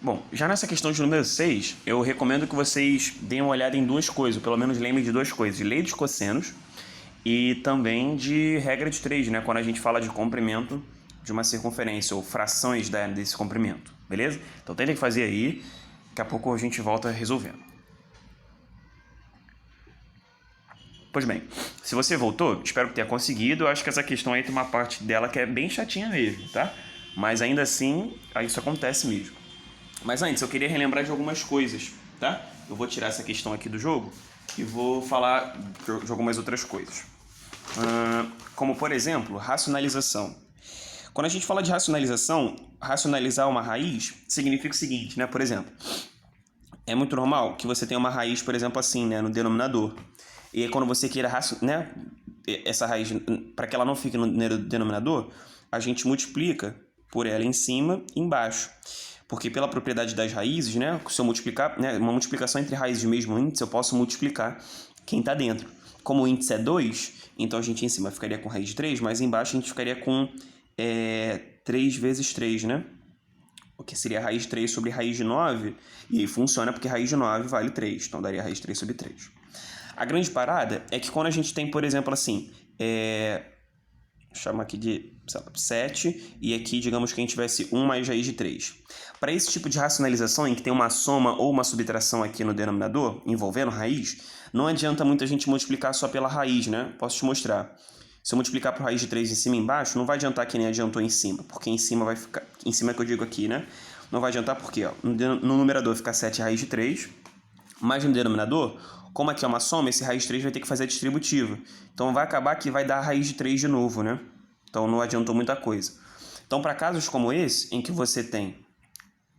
Bom, já nessa questão de número 6, eu recomendo que vocês deem uma olhada em duas coisas, ou pelo menos lembrem de duas coisas, de lei dos cossenos e também de regra de 3, né? Quando a gente fala de comprimento de uma circunferência ou frações desse comprimento, beleza? Então tentem fazer aí, daqui a pouco a gente volta resolvendo. Pois bem, se você voltou, espero que tenha conseguido. Eu acho que essa questão aí tem uma parte dela que é bem chatinha mesmo, tá? Mas ainda assim, isso acontece mesmo. Mas antes, eu queria relembrar de algumas coisas, tá? Eu vou tirar essa questão aqui do jogo e vou falar de algumas outras coisas. Como, por exemplo, racionalização. Quando a gente fala de racionalização, racionalizar uma raiz significa o seguinte, né? Por exemplo, é muito normal que você tenha uma raiz, por exemplo, assim, né? No denominador. E aí, quando você queira, né? Essa raiz, para que ela não fique no denominador, a gente multiplica por ela em cima e embaixo. Porque pela propriedade das raízes, né? Se eu multiplicar, né, uma multiplicação entre raízes do mesmo índice, eu posso multiplicar quem está dentro. Como o índice é 2, então a gente em cima ficaria com raiz de 3, mas embaixo a gente ficaria com 3 vezes 3, né? O que seria raiz de 3 sobre raiz de 9, e aí funciona porque raiz de 9 vale 3, então daria raiz de 3 sobre 3. A grande parada é que quando a gente tem, por exemplo, assim, chama aqui de 7, e aqui, digamos que a gente tivesse 1 mais raiz de 3. Para esse tipo de racionalização, em que tem uma soma ou uma subtração aqui no denominador, envolvendo raiz, não adianta muito a gente multiplicar só pela raiz, né? Posso te mostrar. Se eu multiplicar por raiz de 3 em cima e embaixo, não vai adiantar que nem adiantou em cima, porque em cima vai ficar... Em cima que eu digo aqui, né? Não vai adiantar porque, ó, no numerador fica 7 raiz de 3, mas no denominador, como aqui é uma soma, esse raiz de 3 vai ter que fazer a distributiva. Então vai acabar que vai dar raiz de 3 de novo, né? Então não adiantou muita coisa. Então, para casos como esse, em que você tem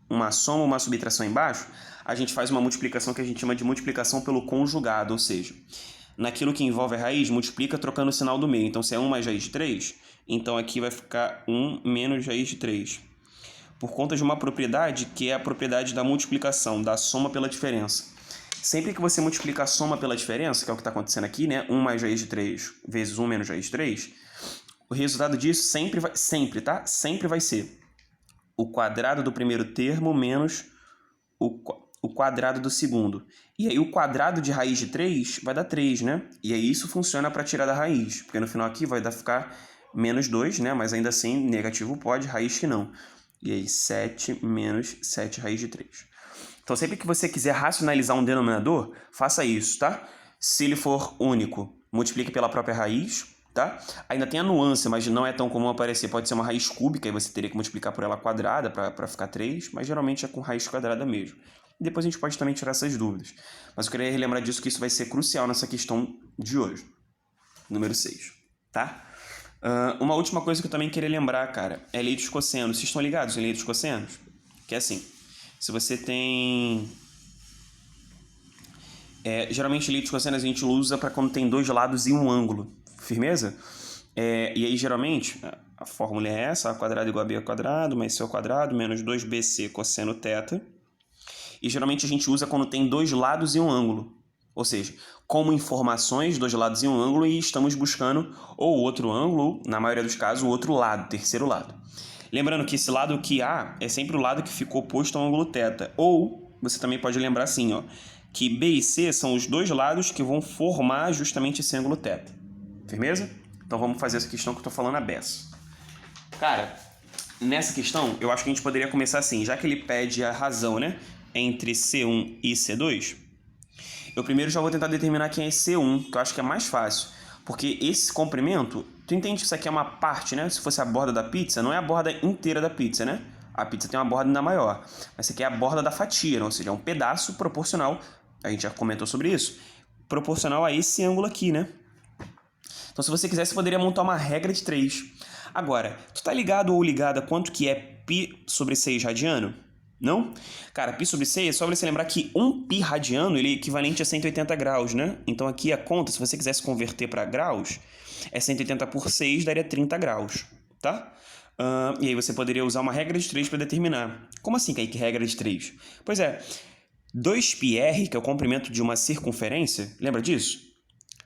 uma soma ou uma subtração embaixo, a gente faz uma multiplicação que a gente chama de multiplicação pelo conjugado, ou seja, naquilo que envolve a raiz, multiplica trocando o sinal do meio. Então, se é 1 mais raiz de 3, então aqui vai ficar 1 menos raiz de 3. Por conta de uma propriedade que é a propriedade da multiplicação, da soma pela diferença. Sempre que você multiplica a soma pela diferença, que é o que está acontecendo aqui, né? 1 mais raiz de 3 vezes 1 menos raiz de 3, o resultado disso sempre vai ser o quadrado do primeiro termo menos o quadrado do segundo. E aí o quadrado de raiz de 3 vai dar 3, né? E aí isso funciona para tirar da raiz, porque no final aqui vai ficar menos 2, né? Mas ainda assim, negativo pode, raiz que não. E aí 7 menos 7 raiz de 3. Então sempre que você quiser racionalizar um denominador, faça isso, tá? Se ele for único, multiplique pela própria raiz, tá? Ainda tem a nuance, mas não é tão comum aparecer. Pode ser uma raiz cúbica, e você teria que multiplicar por ela quadrada para ficar 3, mas geralmente é com raiz quadrada mesmo. E depois a gente pode também tirar essas dúvidas. Mas eu queria relembrar disso, que isso vai ser crucial nessa questão de hoje. Número 6, tá? Uma última coisa que eu também queria lembrar, cara, é a lei dos cossenos. Vocês estão ligados em lei dos cossenos? Que é assim, se você tem... geralmente lei dos cossenos a gente usa para quando tem dois lados e um ângulo. Firmeza? E aí, geralmente, a fórmula é essa: a quadrado igual a b ao quadrado, mais c ao quadrado, menos 2bc cosseno θ. E geralmente a gente usa quando tem dois lados e um ângulo. Ou seja, como informações, dois lados e um ângulo, e estamos buscando ou outro ângulo, ou, na maioria dos casos, o outro lado, terceiro lado. Lembrando que esse lado que A é sempre o lado que ficou oposto ao ângulo θ. Ou, você também pode lembrar assim, ó, que B e C são os dois lados que vão formar justamente esse ângulo θ. Firmeza? Então vamos fazer essa questão que eu estou falando a beça. Cara, nessa questão, eu acho que a gente poderia começar assim, já que ele pede a razão, né, entre C1 e C2, eu primeiro já vou tentar determinar quem é C1, que eu acho que é mais fácil. Porque esse comprimento, tu entende que isso aqui é uma parte, né? Se fosse a borda da pizza, não é a borda inteira da pizza, né? A pizza tem uma borda ainda maior. Mas isso aqui é a borda da fatia, né? Ou seja, é um pedaço proporcional, a gente já comentou sobre isso, proporcional a esse ângulo aqui, né? Então, se você quisesse, você poderia montar uma regra de 3. Agora, tu tá ligado ou ligada quanto que é π sobre 6 radiano? Não? Cara, π sobre 6 é só você lembrar que 1 π radiano ele é equivalente a 180 graus, né? Então, aqui a conta, se você quisesse converter para graus, é 180 por 6 daria 30 graus, tá? E aí você poderia usar uma regra de 3 para determinar. Como assim, Kaique, regra de 3? Pois é, 2πr, que é o comprimento de uma circunferência, lembra disso?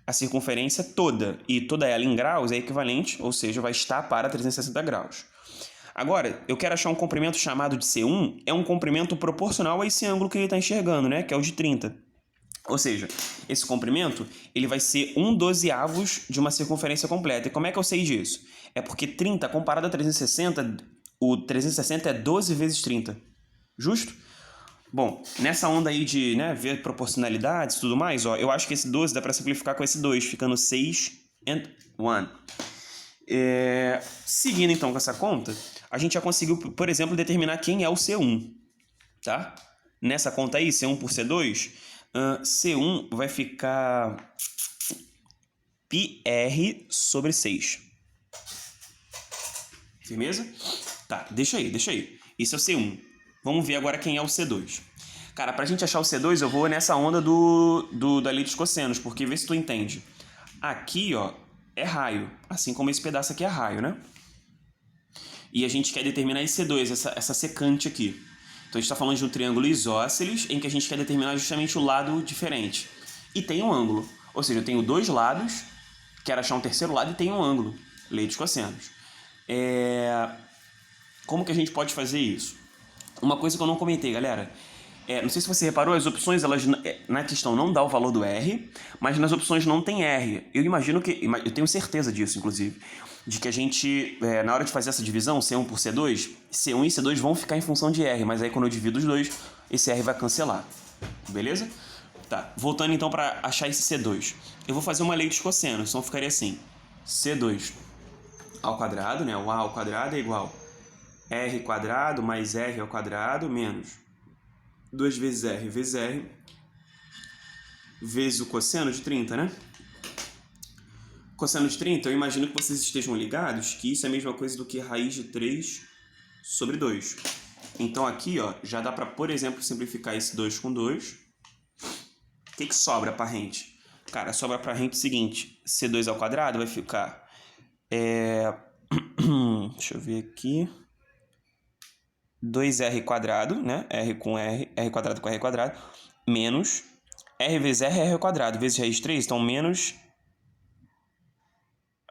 A circunferência toda, e toda ela em graus é equivalente, ou seja, vai estar para 360 graus. Agora, eu quero achar um comprimento chamado de C1, é um comprimento proporcional a esse ângulo que ele está enxergando, né? Que é o de 30. Ou seja, esse comprimento ele vai ser 1/12 de uma circunferência completa. E como é que eu sei disso? É porque 30 comparado a 360, o 360 é 12 vezes 30. Justo? Bom, nessa onda aí de ver proporcionalidades e tudo mais, ó, eu acho que esse 12 dá para simplificar com esse 2, ficando 6 and 1. Seguindo então com essa conta, a gente já conseguiu, por exemplo, determinar quem é o C1. Tá? Nessa conta aí, C1 por C2, C1 vai ficar πr sobre 6. Firmeza? Tá, deixa aí. Isso é o C1. Vamos ver agora quem é o C2. Cara, pra gente achar o C2, eu vou nessa onda da lei dos cossenos, porque vê se tu entende. Aqui, ó, é raio, assim como esse pedaço aqui é raio, né? E a gente quer determinar esse C2, essa secante aqui. Então a gente está falando de um triângulo isósceles, em que a gente quer determinar justamente o lado diferente. E tem um ângulo. Ou seja, eu tenho dois lados, quero achar um terceiro lado e tem um ângulo. Lei dos cossenos. Como que a gente pode fazer isso? Uma coisa que eu não comentei, galera. Não sei se você reparou, as opções, elas na questão não dá o valor do R, mas nas opções não tem R. Eu imagino que... Eu tenho certeza disso, inclusive. De que a gente, na hora de fazer essa divisão, C1 por C2, C1 e C2 vão ficar em função de R, mas aí quando eu divido os dois, esse R vai cancelar. Beleza? Tá, voltando então para achar esse C2. Eu vou fazer uma lei dos cossenos, então ficaria assim. C2 ao quadrado, né? O A ao quadrado é igual R quadrado mais R ao quadrado menos 2 vezes R vezes o cosseno de 30, né? Cosseno de 30, eu imagino que vocês estejam ligados que isso é a mesma coisa do que raiz de 3 sobre 2. Então aqui, ó, já dá para, por exemplo, simplificar esse 2 com 2. O que sobra para a rente? Cara, sobra para a rente o seguinte, C2 ao quadrado vai ficar... Deixa eu ver aqui... 2R quadrado, né? R com R, R quadrado com R quadrado, menos R vezes R ao quadrado, vezes raiz de 3, então menos...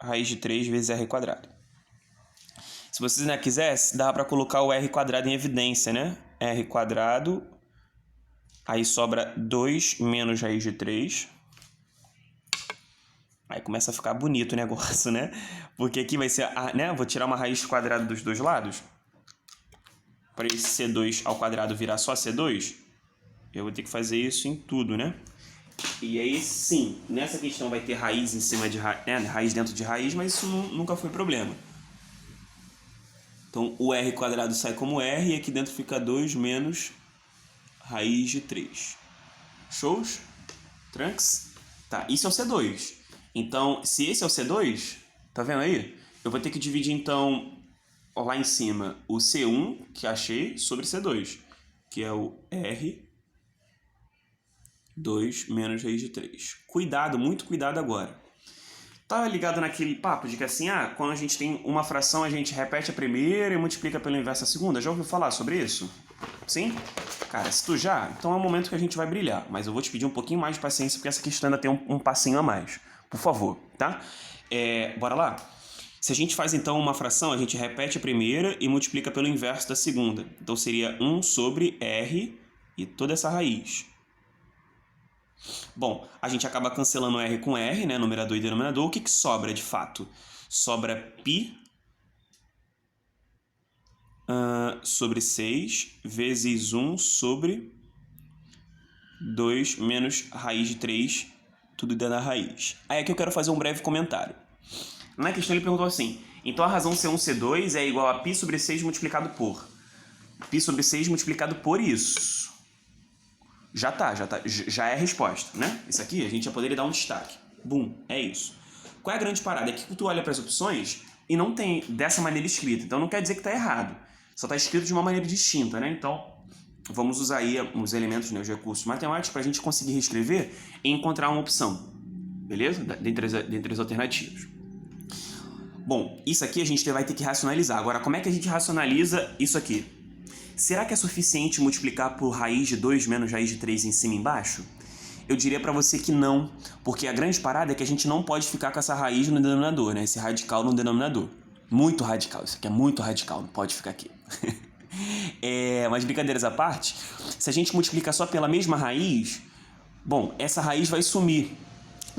raiz de 3 vezes r quadrado. Se vocês ainda quisessem, dá para colocar o r quadrado em evidência, né? R quadrado, aí sobra 2 menos raiz de 3. Aí começa a ficar bonito o negócio, né? Porque aqui vai ser, vou tirar uma raiz quadrada dos dois lados. Para esse C2 ao quadrado virar só C2, eu vou ter que fazer isso em tudo, né? E aí, sim, nessa questão vai ter raiz em cima de raiz dentro de raiz, mas isso nunca foi problema. Então, o r quadrado sai como r e aqui dentro fica 2 menos raiz de 3. Shows? Trunks? Tá, isso é o C2. Então, se esse é o C2, tá vendo aí? Eu vou ter que dividir, então, lá em cima, o C1, que achei, sobre C2, que é o r 2 menos raiz de 3. Cuidado, muito cuidado agora. Tá ligado naquele papo de que assim, quando a gente tem uma fração, a gente repete a primeira e multiplica pelo inverso a segunda? Já ouviu falar sobre isso? Sim? Cara, se tu já, então é o momento que a gente vai brilhar. Mas eu vou te pedir um pouquinho mais de paciência, porque essa questão ainda tem um passinho a mais. Por favor, tá? Bora lá? Se a gente faz então uma fração, a gente repete a primeira e multiplica pelo inverso da segunda. Então seria 1 sobre R e toda essa raiz. Bom, a gente acaba cancelando R com R, né? Numerador e denominador. O que sobra de fato? Sobra π sobre 6 vezes 1 sobre 2 menos raiz de 3, tudo dentro da raiz. Aí aqui eu quero fazer um breve comentário. Na questão ele perguntou assim, então a razão C1, C2 é igual a π sobre 6 multiplicado por... π sobre 6 multiplicado por isso. Já é a resposta, né? Isso aqui a gente já poderia dar um destaque. Bum, é isso. Qual é a grande parada? É que tu olha para as opções e não tem dessa maneira escrita. Então não quer dizer que está errado. Só está escrito de uma maneira distinta, né? Então vamos usar aí os elementos, né, os recursos matemáticos para a gente conseguir reescrever e encontrar uma opção. Beleza? Dentre as alternativas. Bom, isso aqui a gente vai ter que racionalizar. Agora, como é que a gente racionaliza isso aqui? Será que é suficiente multiplicar por raiz de 2 menos raiz de 3 em cima e embaixo? Eu diria para você que não, porque a grande parada é que a gente não pode ficar com essa raiz no denominador, né? Esse radical no denominador. Muito radical, isso aqui é muito radical, não pode ficar aqui. Mas brincadeiras à parte, se a gente multiplicar só pela mesma raiz, bom, essa raiz vai sumir,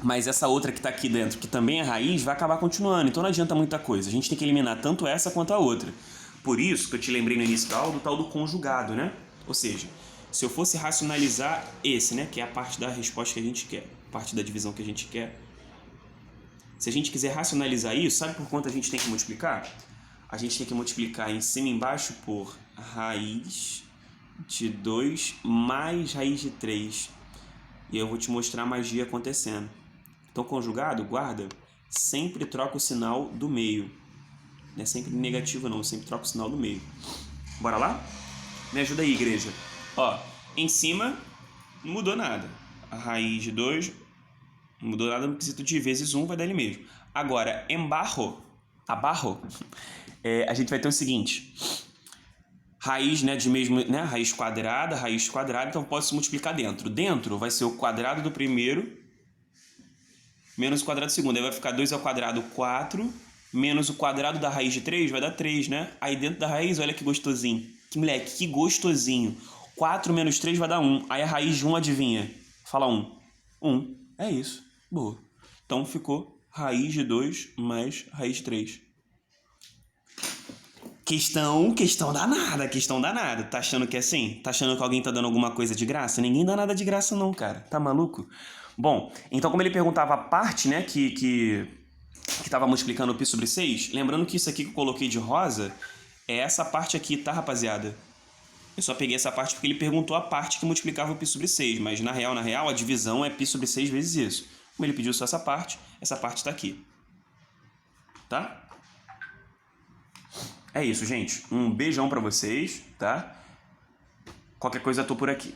mas essa outra que está aqui dentro, que também é raiz, vai acabar continuando, então não adianta muita coisa. A gente tem que eliminar tanto essa quanto a outra. Por isso que eu te lembrei no início da aula do tal do conjugado, né? Ou seja, se eu fosse racionalizar esse, né, que é a parte da resposta que a gente quer, parte da divisão que a gente quer, se a gente quiser racionalizar isso, sabe por quanto a gente tem que multiplicar? A gente tem que multiplicar em cima e embaixo por raiz de 2 mais raiz de 3. E eu vou te mostrar a magia acontecendo. Então, conjugado, guarda, sempre troca o sinal do meio. Não é sempre negativo não, sempre troca o sinal do meio. Bora lá? Me ajuda aí, igreja. Ó, em cima não mudou nada. A raiz de 2 não mudou nada no quesito de vezes 1, vai dar ele mesmo. Agora, abaixo, a gente vai ter o seguinte. Raiz, né, de mesmo, né, raiz quadrada, então pode se multiplicar dentro. Dentro vai ser o quadrado do primeiro menos o quadrado do segundo. Aí vai ficar 2 ao quadrado, 4, menos o quadrado da raiz de 3, vai dar 3, né? Aí dentro da raiz, olha que gostosinho. Que moleque, que gostosinho. 4 menos 3 vai dar 1. Aí a raiz de 1, adivinha? Fala 1. 1. É isso. Boa. Então ficou raiz de 2 mais raiz de 3. Questão danada. Tá achando que é assim? Tá achando que alguém tá dando alguma coisa de graça? Ninguém dá nada de graça não, cara. Tá maluco? Bom, então como ele perguntava a parte, né, que tava multiplicando o π sobre 6, lembrando que isso aqui que eu coloquei de rosa é essa parte aqui, tá, rapaziada? Eu só peguei essa parte porque ele perguntou a parte que multiplicava o π sobre 6, mas na real, a divisão é π sobre 6 vezes isso. Como ele pediu só essa parte tá aqui. Tá? É isso, gente. Um beijão pra vocês, tá? Qualquer coisa eu tô por aqui.